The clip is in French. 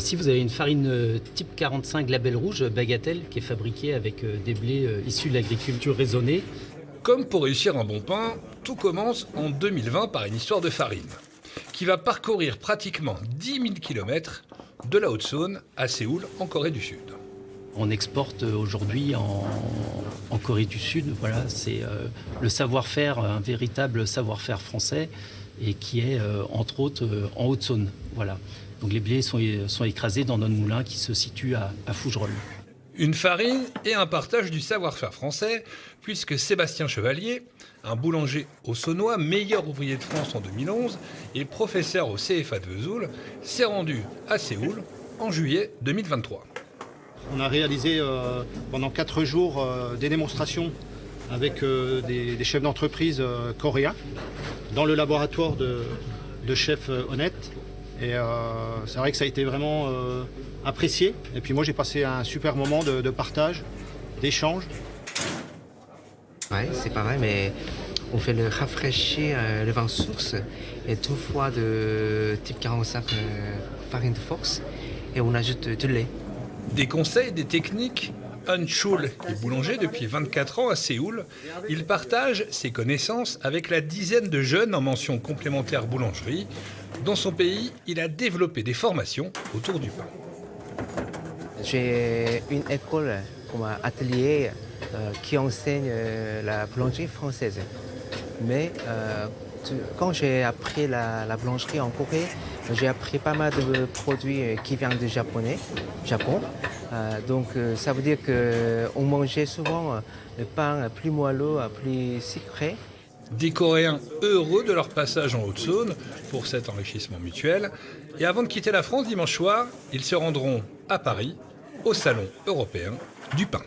Ici, vous avez une farine type 45 label rouge, Bagatelle, qui est fabriquée avec des blés issus de l'agriculture raisonnée. Comme pour réussir un bon pain, tout commence en 2020 par une histoire de farine, qui va parcourir pratiquement 10 000 km de la Haute-Saône à Séoul, en Corée du Sud. On exporte aujourd'hui en Corée du Sud. Voilà, c'est le savoir-faire, un véritable savoir-faire français, et qui est entre autres en Haute-Saône. Voilà. Donc les blés sont écrasés dans notre moulin qui se situe à Fougerolles. Une farine et un partage du savoir-faire français, puisque Sébastien Chevalier, un boulanger haut-saônois, meilleur ouvrier de France en 2011 et professeur au CFA de Vesoul, s'est rendu à Séoul en juillet 2023. On a réalisé pendant 4 jours des démonstrations avec des chefs d'entreprise coréens dans le laboratoire de chefs honnêtes. Et c'est vrai que ça a été vraiment apprécié. Et puis moi j'ai passé un super moment de partage, d'échange. Ouais, c'est pareil, mais on fait le rafraîchir le vin source et tout fois de type 45 farine de force et on ajoute du lait. Des conseils, des techniques. Han Chul est boulanger depuis 24 ans à Séoul. Il partage ses connaissances avec la dizaine de jeunes en mention complémentaire boulangerie. Dans son pays, il a développé des formations autour du pain. J'ai une école comme atelier qui enseigne la boulangerie française. Mais quand j'ai appris la boulangerie en Corée, j'ai appris pas mal de produits qui viennent du Japon. Donc ça veut dire qu'on mangeait souvent le pain plus moelleux, plus sucré. Des Coréens heureux de leur passage en Haute-Saône pour cet enrichissement mutuel. Et avant de quitter la France dimanche soir, ils se rendront à Paris, au Salon européen du pain.